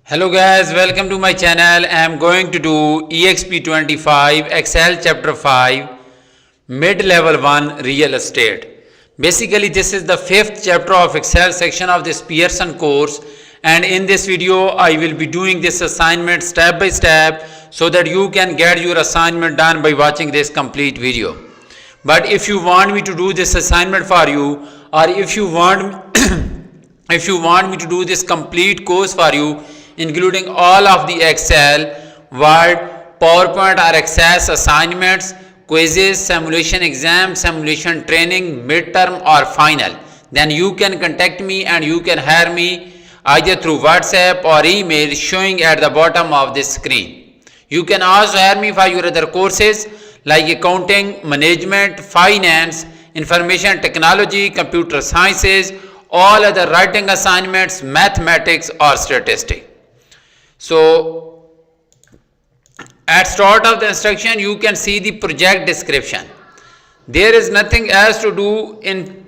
Hello guys, welcome to my channel. I am going to do Exp25 Excel chapter 5 mid-level 1 real estate. Basically this is the 5th chapter of Excel section of this Pearson course, and in this video I will be doing this assignment step by step so that you can get your assignment done by watching this complete video. But if you want me to do this assignment for you, or if you want me to do this complete course for you, including all of the Excel, Word, PowerPoint or Access assignments, quizzes, simulation exam, simulation training, midterm or final, then you can contact me and you can hire me either through WhatsApp or email showing at the bottom of this screen. You can also hire me for your other courses like accounting, management, finance, information technology, computer sciences, all other writing assignments, mathematics or statistics. So at start of the instruction you can see the project description. There is nothing else to do in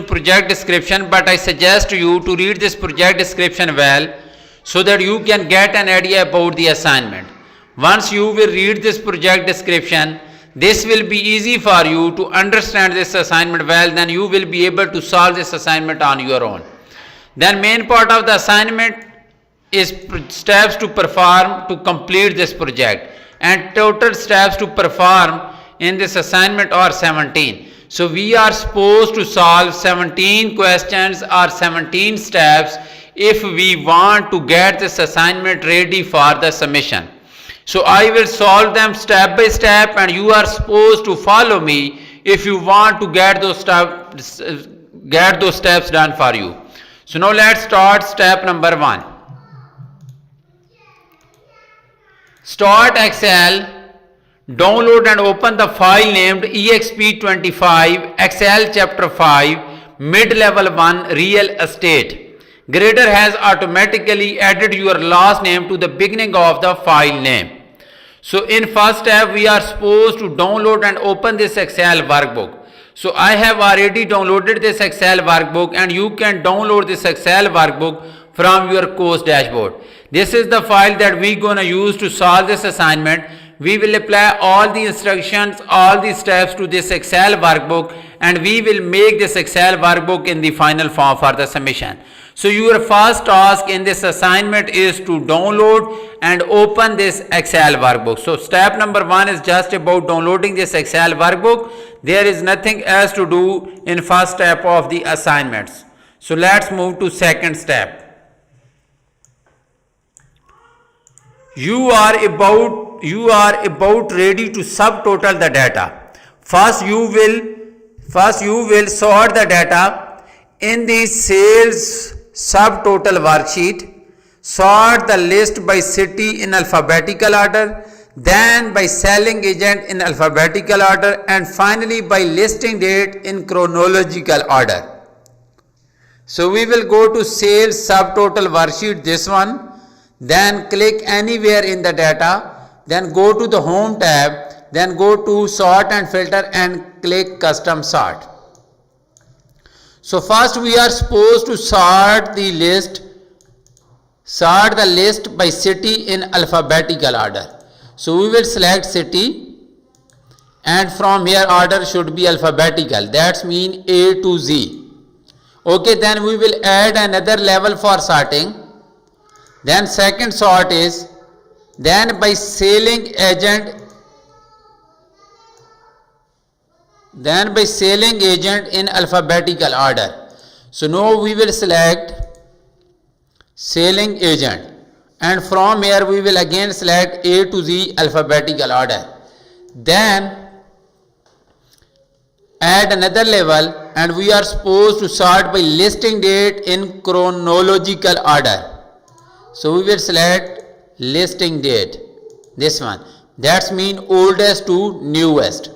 project description, but I suggest you to read this project description well so that you can get an idea about the assignment. Once you will read this project description, this will be easy for you to understand this assignment well, then you will be able to solve this assignment on your own. Then main part of the assignment is steps to perform to complete this project, and total steps to perform in this assignment are 17. So we are supposed to solve 17 questions or 17 steps if we want to get this assignment ready for the submission. So I will solve them step by step and you are supposed to follow me if you want to get those steps done for you. So now let's start step number 1. Start Excel, download and open the file named Exp25 Excel chapter 5 mid-level 1 real estate. Grader has automatically added your last name to the beginning of the file name. So in first step we are supposed to download and open this Excel workbook. So I have already downloaded this Excel workbook, and you can download this Excel workbook from your course dashboard. This is the file that we gonna use to solve this assignment. We will apply all the instructions, all the steps to this Excel workbook, and we will make this Excel workbook in the final form for the submission. So your first task in this assignment is to download and open this Excel workbook. So step number 1 is just about downloading this Excel workbook. There is nothing else to do in first step of the assignments. So let's move to second step. You are about ready to subtotal the data. First you will sort the data in the sales subtotal worksheet. Sort the list by city in alphabetical order, then by selling agent in alphabetical order, and finally by listing date in chronological order. So we will go to sales subtotal worksheet, this one. Then click anywhere in the data, then go to the home tab, then go to sort and filter and click custom sort. So first we are supposed to sort the list by city in alphabetical order. So we will select city, and from here order should be alphabetical, that's mean A to Z. Okay, then we will add another level for sorting. Then second sort is then by selling agent in alphabetical order. So now we will select selling agent, and from here we will again select A to Z alphabetical order. Then add another level, and we are supposed to sort by listing date in chronological order. So we will select listing date, this one, that's mean oldest to newest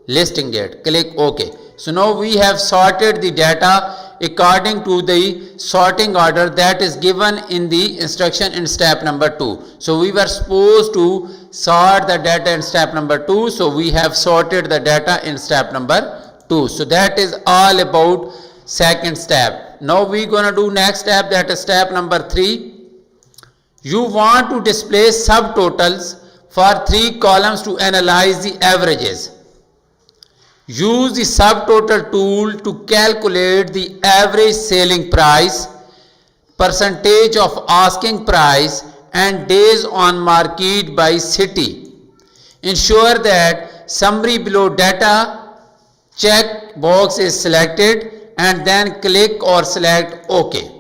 listing date. Click OK. So now we have sorted the data according to the sorting order that is given in the instruction in step number 2. So we were supposed to sort the data in step number 2, so we have sorted the data in step number 2. So that is all about second step. Now we gonna do next step, that is step number 3. You want to display subtotals for 3 columns to analyze the averages. Use the subtotal tool to calculate the average selling price, percentage of asking price and days on market by city. Ensure that summary below data check box is selected and then click or select OK.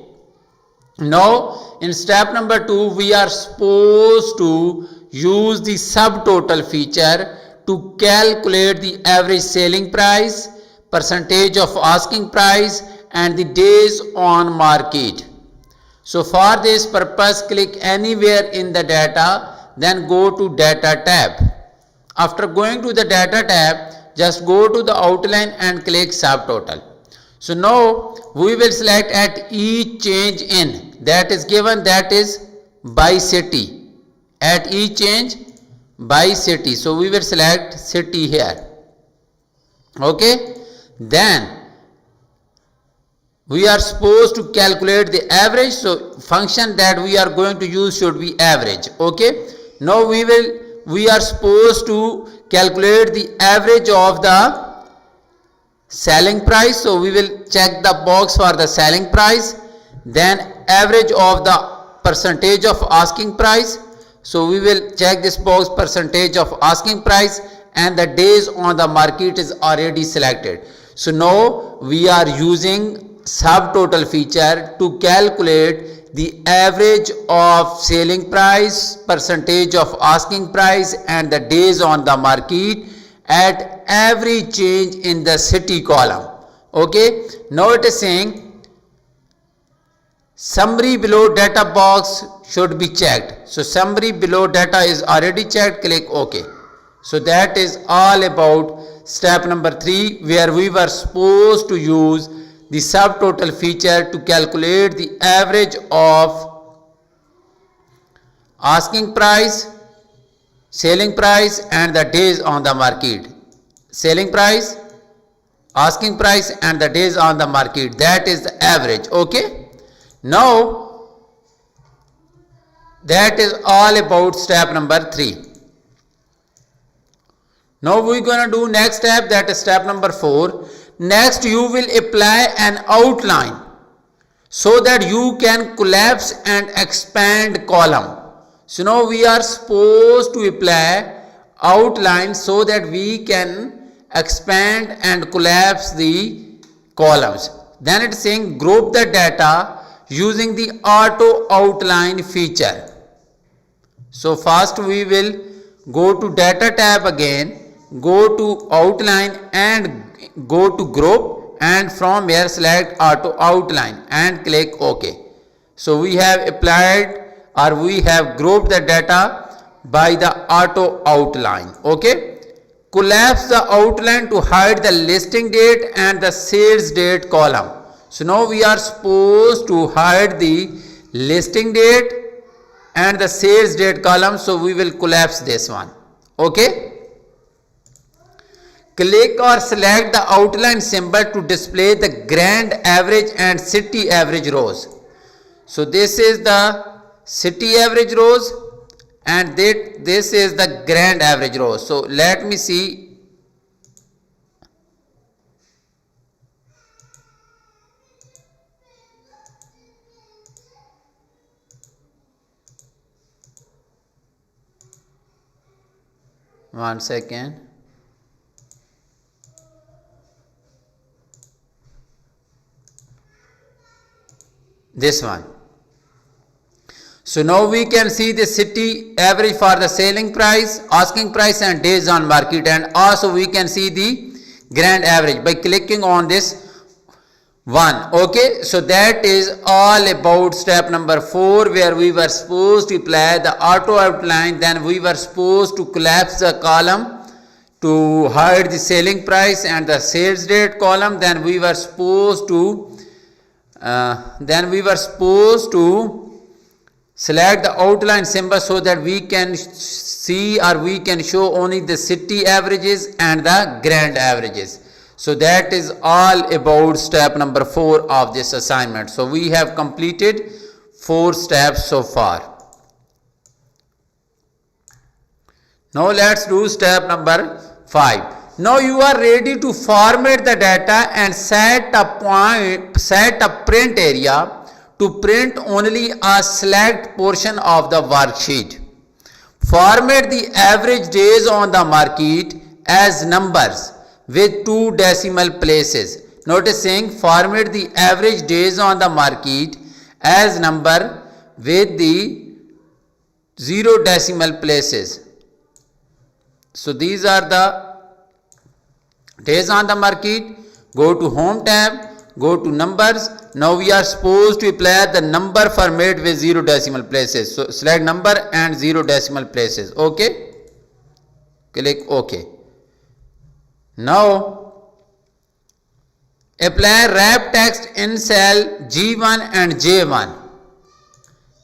Now in step number 2 we are supposed to use the subtotal feature to calculate the average selling price, percentage of asking price and the days on market. So for this purpose click anywhere in the data, then go to data tab. After going to the data tab, just go to the outline and click subtotal. So now we will select at each change in, that is given, that is by city, at each change by city. So we will select city here. Okay, then we are supposed to calculate the average. So function that we are going to use should be average. Okay, now we are supposed to calculate the average of the selling price. So we will check the box for the selling price, then average of the percentage of asking price. So we will check this box, percentage of asking price, and the days on the market is already selected. So now we are using subtotal feature to calculate the average of selling price, percentage of asking price and the days on the market at every change in the city column. Okay, now it is saying summary below data box should be checked. So summary below data is already checked, click OK. So that is all about step number 3, where we were supposed to use the subtotal feature to calculate the average of asking price, selling price and the days on the market. Selling price, asking price and the days on the market, that is the average. Okay, now that is all about step number 3. Now we are going to do next step, that is step number 4. Next you will apply an outline so that you can collapse and expand column. So now we are supposed to apply outline so that we can expand and collapse the columns. Then it's saying group the data using the auto outline feature. So first we will go to data tab again, go to outline and go to group, and from here select auto outline and click OK. So we have applied or we have grouped the data by the auto outline. Okay, collapse the outline to hide the listing date and the sales date column. So now we are supposed to hide the listing date and the sales date column. So we will collapse this one. Okay, click or select the outline symbol to display the grand average and city average rows. So this is the city average rows and this is the grand average rows. So let me see. One second. This one. So now we can see the city average for the selling price, asking price and days on market, and also we can see the grand average by clicking on this one. Okay, so that is all about step number 4, where we were supposed to apply the auto outline, then we were supposed to collapse the column to hide the selling price and the sales date column, then we were supposed to select the outline symbol so that we can see or we can show only the city averages and the grand averages. So that is all about step number 4 of this assignment. So we have completed 4 steps so far. Now let's do step number 5. Now you are ready to format the data and set a print area to print only a select portion of the worksheet. Format the average days on the market as numbers with 2 decimal places. Notice saying format the average days on the market as number with the 0 decimal places. So these are the days on the market. Go to home tab, go to numbers. Now we are supposed to apply the number format with 0 decimal places. So select number and 0 decimal places. Okay. Click OK. Now apply wrap text in cell G1 and J1.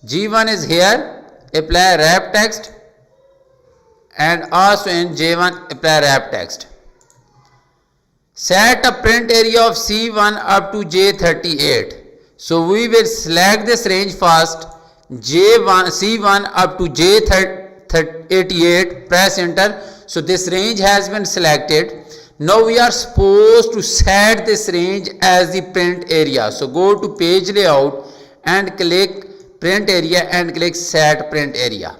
G1 is here. Apply wrap text, and also in J1 apply wrap text. Set a print area of C1 up to J38. So we will select this range first, C1 up to J88, press enter. So this range has been selected. Now we are supposed to set this range as the print area. So go to page layout and click print area and click set print area.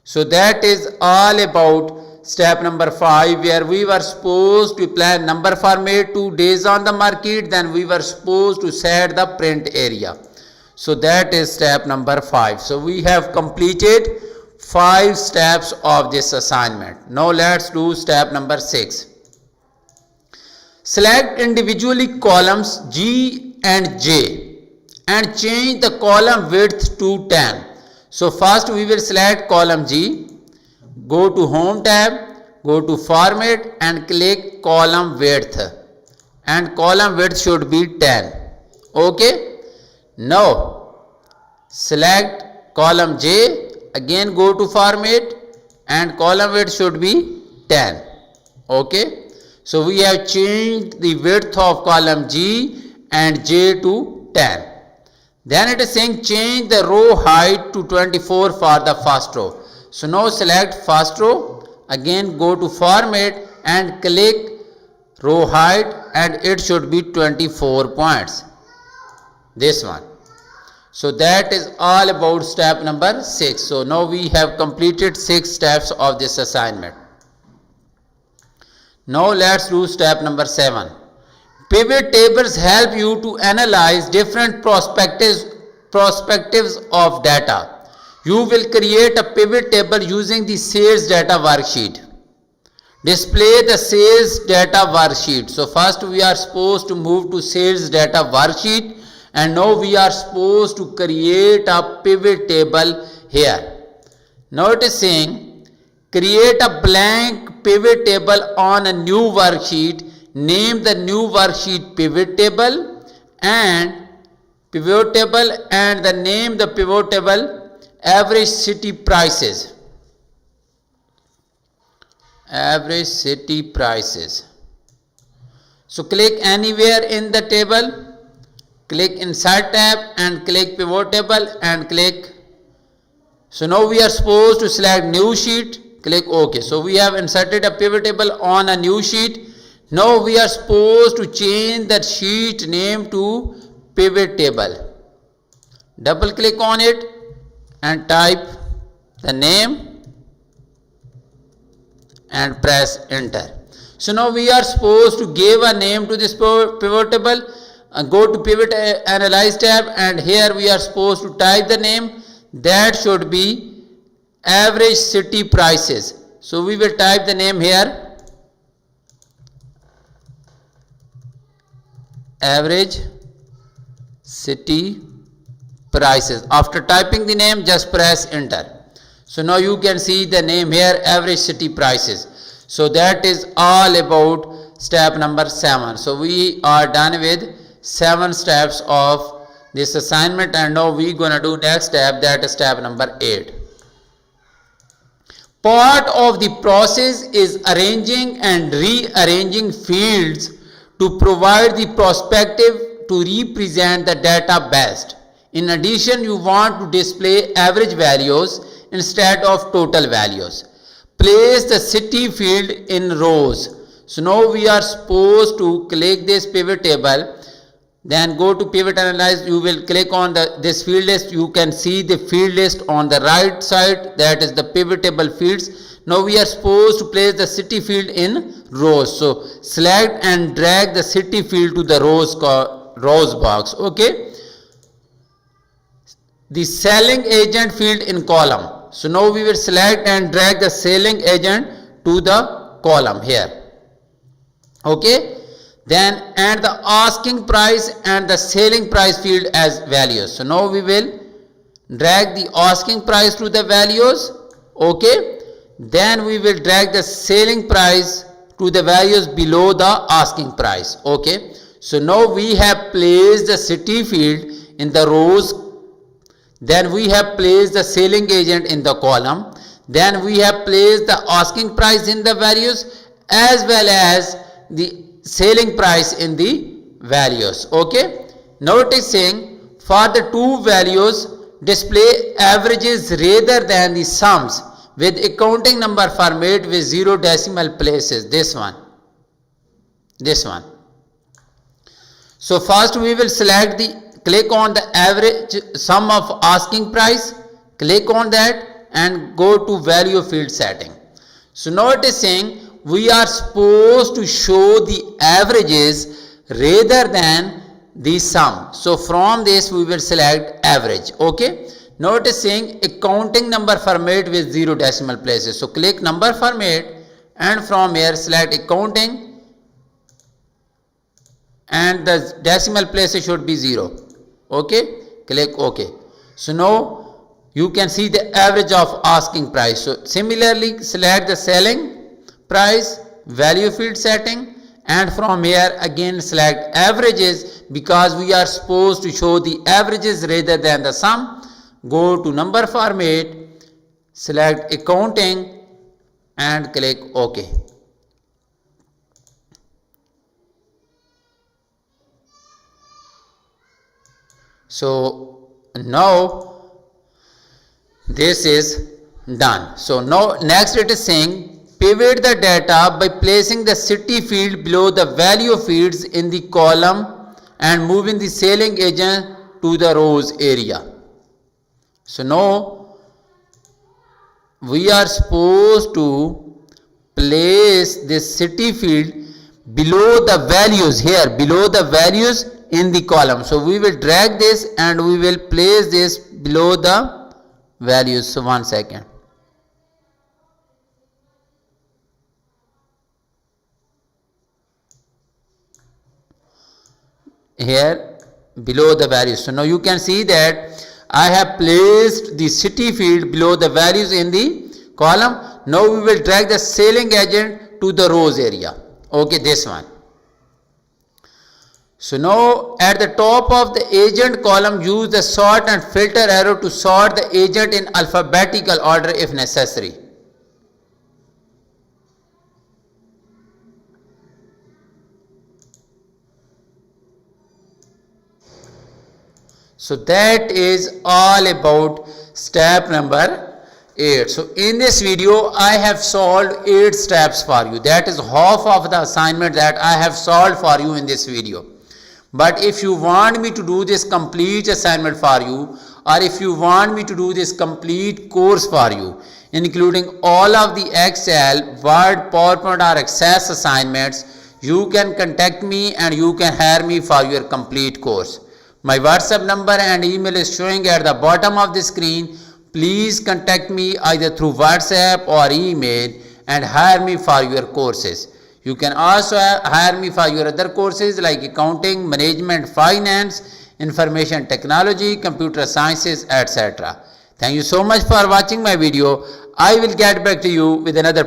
So that is all about step number 5, where we were supposed to apply number format to days on the market, then we were supposed to set the print area. So that is step number 5. So we have completed 5 steps of this assignment. Now let's do step number 6. Select individually columns G and J and change the column width to 10. So first we will select column G. Go to home tab, go to format and click column width, and column width should be 10. Okay. Now select column J, again go to format and column width should be 10. Okay. So we have changed the width of column G and J to 10. Then it is saying change the row height to 24 for the first row. So now select first row, again go to format and click row height, and it should be 24 points. This one. So that is all about step number 6. So now we have completed 6 steps of this assignment. Now let's do step number 7. Pivot tables help you to analyze different perspectives of data. You will create a pivot table using the sales data worksheet. Display the sales data worksheet. So first we are supposed to move to sales data worksheet, and now we are supposed to create a pivot table here. Now it is saying create a blank pivot table on a new worksheet. Name the new worksheet pivot table and the name the pivot table average city prices. Average city prices. So click anywhere in the table, click insert tab and click pivot table and click. So now we are supposed to select new sheet, click OK. So we have inserted a pivot table on a new sheet. Now we are supposed to change that sheet name to pivot table. Double click on it and type the name and press enter. So now we are supposed to give a name to this pivot table. Go to pivot analyze tab, and here we are supposed to type the name. That should be average city prices. So we will type the name here, average city prices. After typing the name, just press enter. So now you can see the name here, average city prices. So that is all about step number 7. So we are done with 7 steps of this assignment, and now we gonna do next step, that is step number 8. Part of the process is arranging and rearranging fields to provide the perspective to represent the data best. In addition, you want to display average values instead of total values. Place the city field in rows. So now we are supposed to click this pivot table, then go to pivot analyze. You will click on this field list. You can see the field list on the right side, that is the pivot table fields. Now we are supposed to place the city field in rows. So select and drag the city field to the rows box. Okay. The selling agent field in column. So now we will select and drag the selling agent to the column here. Okay. Then add the asking price and the selling price field as values. So now we will drag the asking price to the values. Okay. Then we will drag the selling price to the values below the asking price. Okay. So now we have placed the city field in the rows. Then we have placed the selling agent in the column. Then we have placed the asking price in the values as well as the selling price in the values. Okay. Now it is saying for the two values display averages rather than the sums with accounting number format with 0 decimal places. This one. So first we will click on the average sum of asking price. Click on that and go to value field setting. So now it is saying we are supposed to show the averages rather than the sum. So from this we will select average. Okay. Now it is saying accounting number format with 0 decimal places. So click number format and from here select accounting and the decimal places should be 0. Okay. Click OK. So now you can see the average of asking price. So similarly select the selling price, value field setting, and from here again select averages because we are supposed to show the averages rather than the sum. Go to number format, select accounting and click OK. So now this is done. So now next it is saying pivot the data by placing the city field below the value fields in the column and moving the selling agent to the rows area. So now we are supposed to place this city field below the values here, below the values in the column. So we will drag this and we will place this below the values. So 1 second. Here below the values. So now you can see that I have placed the city field below the values in the column. Now we will drag the selling agent to the rows area. Okay, this one. So now at the top of the agent column use the sort and filter arrow to sort the agent in alphabetical order if necessary. So that is all about step number 8. So in this video I have solved 8 steps for you. That is half of the assignment that I have solved for you in this video. But if you want me to do this complete assignment for you, or if you want me to do this complete course for you, including all of the Excel, Word, PowerPoint or Access assignments, you can contact me and you can hire me for your complete course. My WhatsApp number and email is showing at the bottom of the screen. Please contact me either through WhatsApp or email and hire me for your courses. You can also hire me for your other courses like accounting, management, finance, information technology, computer sciences, etc. Thank you so much for watching my video. I will get back to you with another